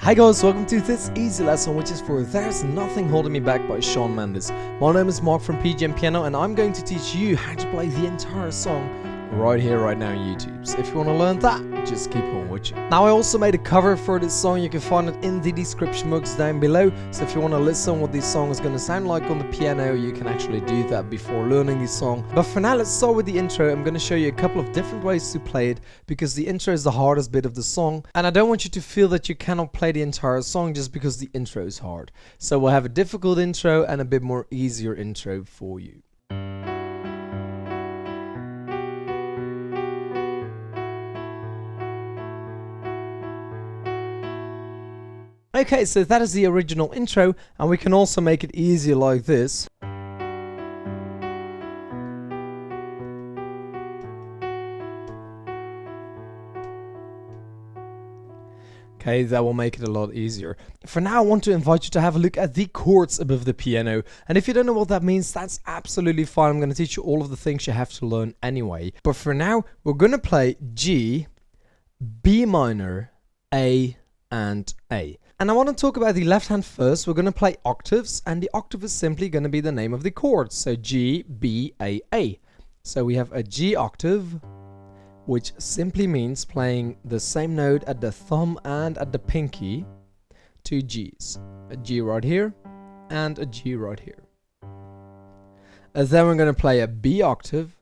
Hi guys, welcome to this easy lesson which is for There's Nothing Holding Me Back by Shawn Mendes. My name is Mark from PGM Piano and I'm going to teach you how to play the entire song right here, right now on YouTube. So if you want to learn that, just keep on watching. Now I also made a cover for this song, you can find it in the description box down below. So if you want to listen what this song is going to sound like on the piano, you can actually do that before learning the song. But for now, let's start with the intro. I'm going to show you a couple of different ways to play it because the intro is the hardest bit of the song. And I don't want you to feel that you cannot play the entire song just because the intro is hard. So we'll have a difficult intro and a bit more easier intro for you. Okay, so that is the original intro, and we can also make it easier like this. Okay, that will make it a lot easier. For now, I want to invite you to have a look at the chords above the piano. And if you don't know what that means, that's absolutely fine. I'm going to teach you all of the things you have to learn anyway. But for now, we're going to play G, B minor, A, and A. And I want to talk about the left hand first. We're going to play octaves, and the octave is simply going to be the name of the chord. So G, B, A, A. So we have a G octave, which simply means playing the same note at the thumb and at the pinky, two Gs. A G right here, and a G right here. And then we're going to play a B octave,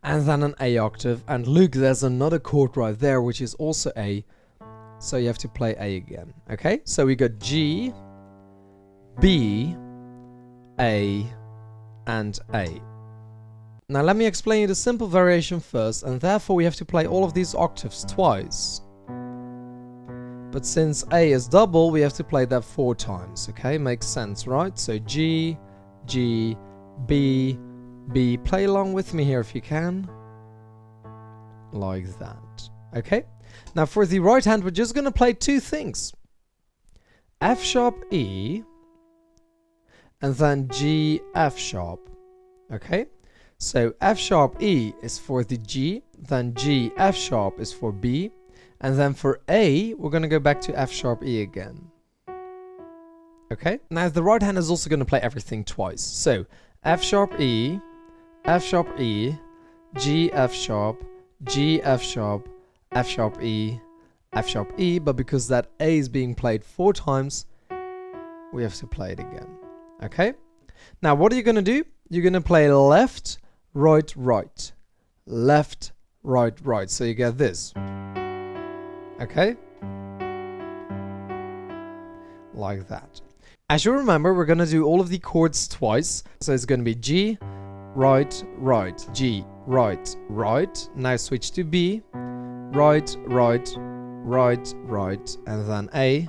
and then an A octave. And look, there's another chord right there, which is also A. So you have to play A again, okay? So we got G, B, A, and A. Now let me explain you the simple variation first, and therefore we have to play all of these octaves twice. But since A is double, we have to play that 4 times, okay? Makes sense, right? So G, G, B, B. Play along with me here if you can. Like that, okay? Now for the right hand, we're just going to play 2 things. F sharp E and then G F sharp. Okay? So F sharp E is for the G, then G F sharp is for B, and then for A, we're going to go back to F sharp E again. Okay? Now the right hand is also going to play everything twice. So F sharp E, G F sharp, G F sharp, F sharp E, but because that A is being played 4 times, we have to play it again. Okay? Now what are you going to do? You're going to play left, right, right. Left, right, right. So you get this. Okay? Like that. As you remember, we're going to do all of the chords twice. So it's going to be G, right, right, G, right, right. Now switch to B. Right, right, right, right, and then A.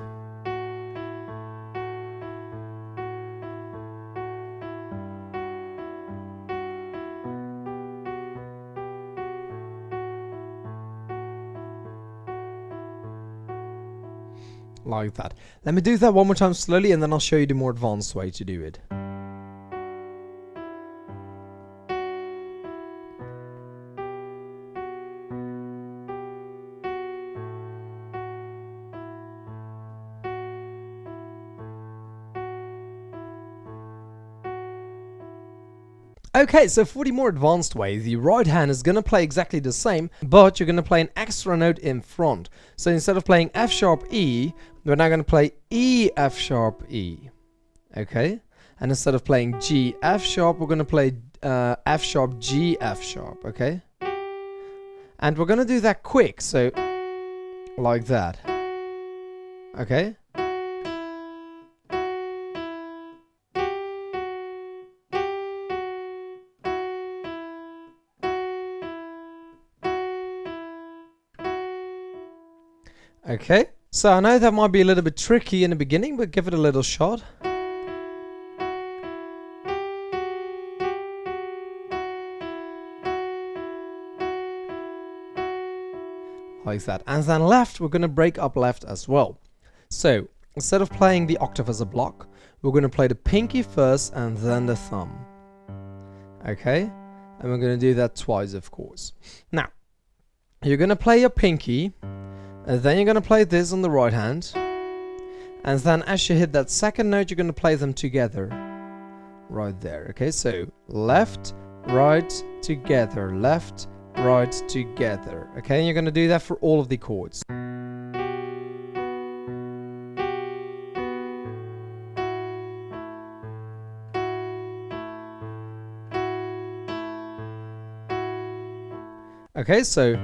Like that. Let me do that one more time slowly, and then I'll show you the more advanced way to do it. Okay, so for the more advanced way, the right hand is going to play exactly the same, but you're going to play an extra note in front. So instead of playing F sharp E, we're now going to play E F sharp E. Okay? And instead of playing G F sharp, we're going to play F sharp G F sharp. Okay? And we're going to do that quick, so like that. Okay? Okay, so I know that might be a little bit tricky in the beginning, but give it a little shot. Like that. And then left, we're going to break up left as well. So, instead of playing the octave as a block, we're going to play the pinky first and then the thumb. Okay? And we're going to do that twice, of course. Now, you're going to play your pinky, And then you're going to play this on the right hand. And then as you hit that second note, you're going to play them together. Right there. Okay, so left, right, together. Left, right, together. Okay, and you're going to do that for all of the chords. Okay, so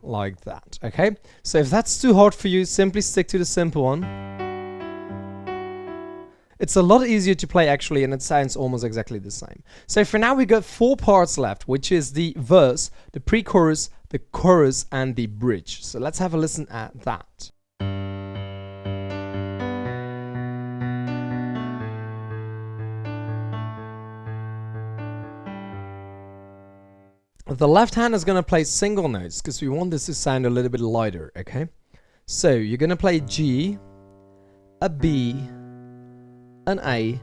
like that. Okay, so if that's too hard for you, simply stick to the simple one. It's a lot easier to play actually, and it sounds almost exactly the same. So for now we got 4 parts left, which is the verse, the pre-chorus, the chorus, and the bridge. So let's have a listen at that. The left hand is going to play single notes because we want this to sound a little bit lighter, okay? So you're going to play G, a B, an A,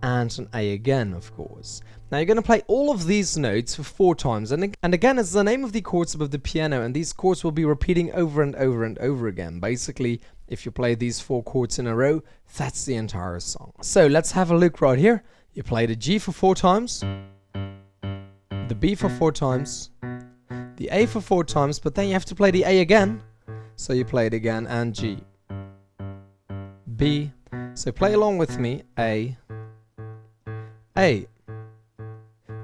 and an A again, of course. Now you're going to play all of these notes for 4 times. And again, it's the name of the chords above the piano, and these chords will be repeating over and over and over again. Basically, if you play these 4 chords in a row, that's the entire song. So let's have a look right here. You play the G for 4 times. The B for 4 times, the A for 4 times, but then you have to play the A again. So you play it again, and G, B. So play along with me. A,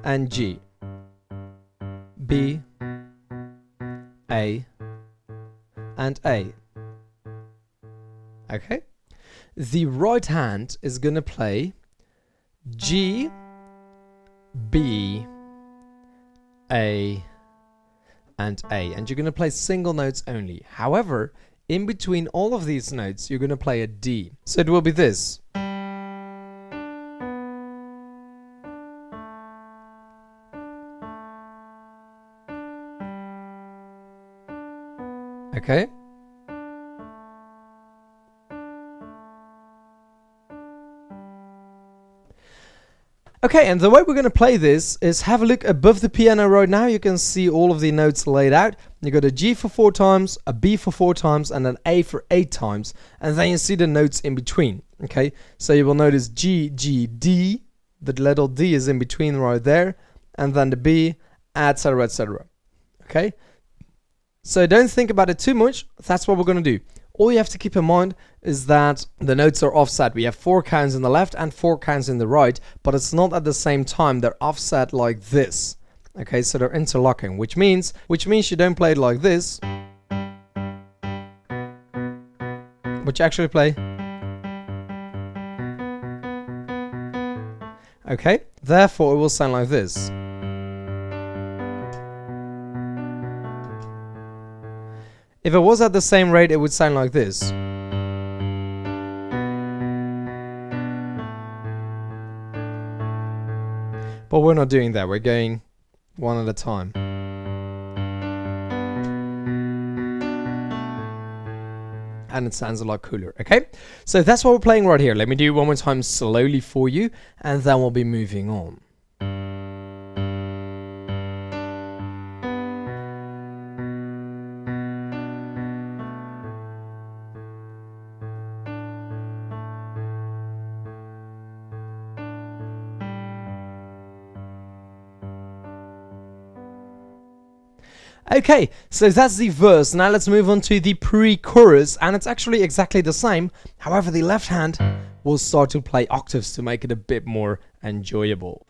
and G, B, A, and A. Okay? The right hand is going to play G, B, A, and A, and you're going to play single notes only. However, in between all of these notes, you're going to play a D. So it will be this. Okay? Okay, and the way we're going to play this is have a look above the piano right now. You can see all of the notes laid out. You got a G for 4 times, a B for 4 times, and an A for 8 times. And then you see the notes in between. Okay, so you will notice G, G, D. The little D is in between right there. And then the B, etc., etc. Okay, so don't think about it too much. That's what we're going to do. All you have to keep in mind is that the notes are offset. We have 4 counts in the left and 4 counts in the right, but it's not at the same time. They're offset like this. Okay, so they're interlocking, which means you don't play it like this, but you actually play. Okay, therefore it will sound like this. If it was at the same rate, it would sound like this. But we're not doing that. We're going one at a time. And it sounds a lot cooler, okay? So that's what we're playing right here. Let me do it one more time slowly for you, and then we'll be moving on. Okay, so that's the verse. Now let's move on to the pre-chorus, and it's actually exactly the same. However, the left hand will start to play octaves to make it a bit more enjoyable.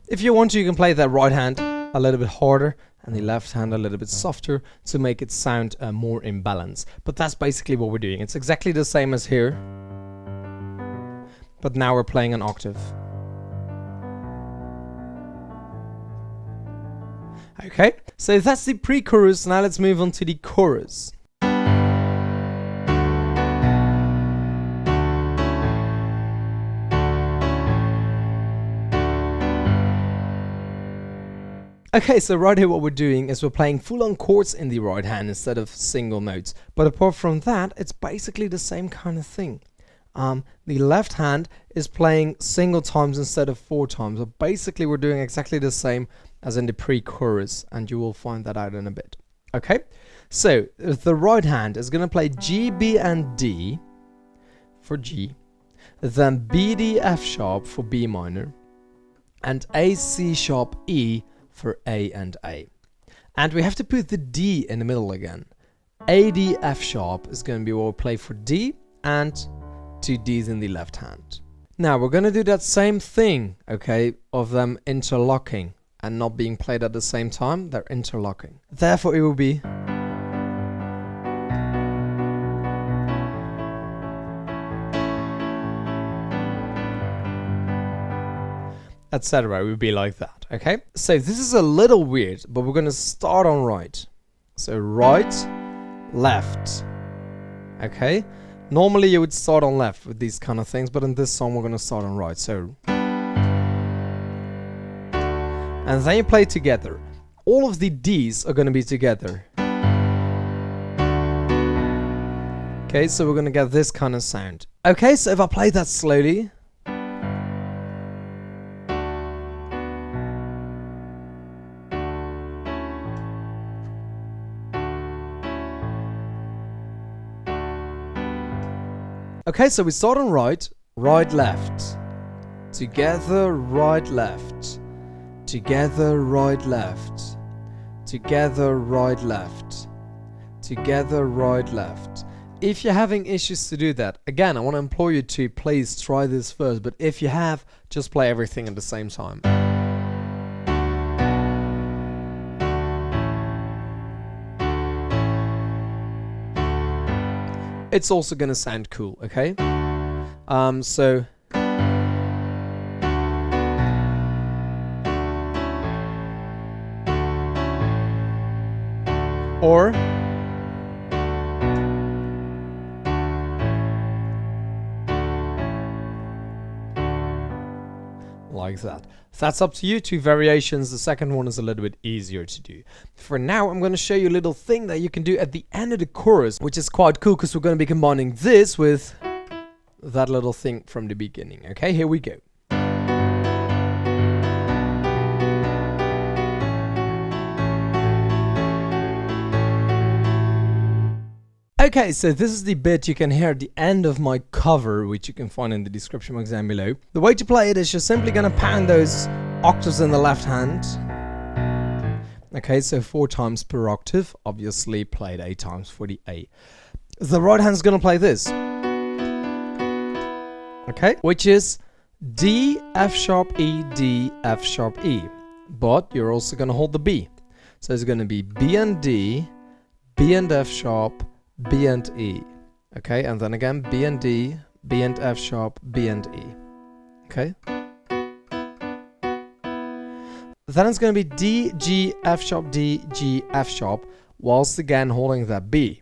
If you want to, you can play that right hand a little bit harder and the left hand a little bit softer to make it sound more in balance. But that's basically what we're doing. It's exactly the same as here, but now we're playing an octave. Okay, so that's the pre-chorus. Now let's move on to the chorus. Okay, so right here what we're doing is we're playing full-on chords in the right hand instead of single notes. But apart from that, it's basically the same kind of thing. The left hand is playing single times instead of 4 times. So basically we're doing exactly the same as in the pre-chorus, and you will find that out in a bit. Okay, so the right hand is going to play G, B, and D for G, then B, D, F sharp for B minor, and A, C sharp, E for A and A. And we have to put the D in the middle again. A, D, F sharp is going to be what we play for D, and 2 Ds in the left hand. Now we're going to do that same thing, okay, of them interlocking and not being played at the same time. They're interlocking. Therefore it will be etc. It would be like that, okay? So this is a little weird, but we're going to start on right. So right, left, okay? Normally you would start on left with these kind of things, but in this song we're going to start on right. So, and then you play together. All of the Ds are going to be together. Okay, so we're going to get this kind of sound. Okay, so if I play that slowly. Okay, so we start on right, right, left, together, right, left, together, right, left, together, right, left, together, right, left. If you're having issues to do that, again, I want to implore you to please try this first, but if you have, just play everything at the same time. It's also gonna sound cool, okay? So or like that. That's up to you. 2 variations. The second one is a little bit easier to do. For now, I'm going to show you a little thing that you can do at the end of the chorus, which is quite cool because we're going to be combining this with that little thing from the beginning. Okay, here we go. Okay, so this is the bit you can hear at the end of my cover, which you can find in the description box down below. The way to play it is you're simply going to pound those octaves in the left hand. Okay, so 4 times per octave, obviously played 8 times for the A. The right hand's going to play this. Okay, which is D, F sharp, E, D, F sharp, E. But you're also going to hold the B. So it's going to be B and D, B and F sharp, B and E, okay, and then again B and D, B and F sharp, B and E, okay. Then it's going to be D, G, F sharp, D, G, F sharp, whilst again holding that B.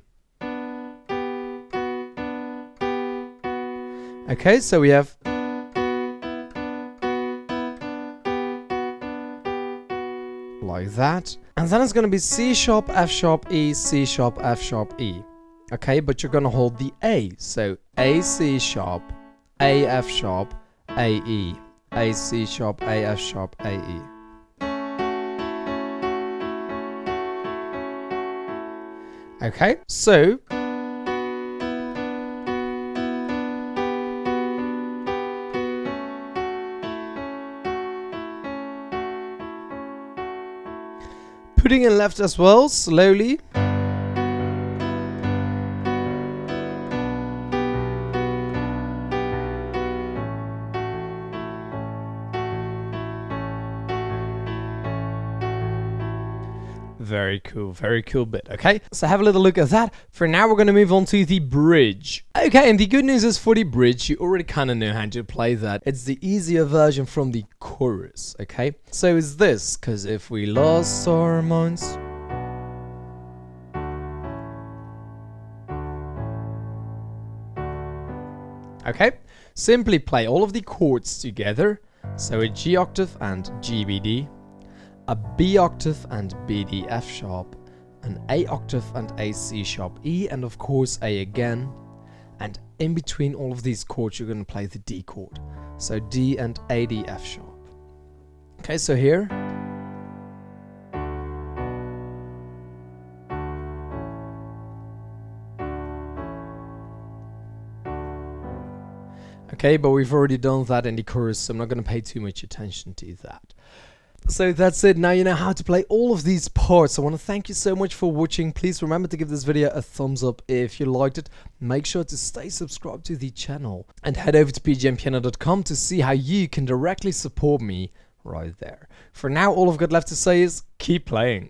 Okay, so we have like that, and then it's going to be C sharp, F sharp, E, C sharp, F sharp, E. Okay, but you're gonna hold the A, so A, C sharp, A, F sharp, A, E, A, C sharp, A, F sharp, A, E. Okay, so putting in left as well, slowly. Very cool bit, okay? So have a little look at that. For now, we're going to move on to the bridge. Okay, and the good news is for the bridge, you already kind of know how to play that. It's the easier version from the chorus, okay? So is this, because if we lost our minds... Okay, simply play all of the chords together. So a G octave and G, B, D. a B octave and B D F sharp, an A octave and A C sharp E, and of course A again. And in between all of these chords, you're going to play the D chord. So D and A D F sharp. Okay, so here. Okay, but we've already done that in the chorus, so I'm not going to pay too much attention to that. So that's it. Now you know how to play all of these parts. I want to thank you so much for watching. Please remember to give this video a thumbs up if you liked it. Make sure to stay subscribed to the channel and head over to pgmpiano.com to see how you can directly support me right there. For now, all I've got left to say is keep playing.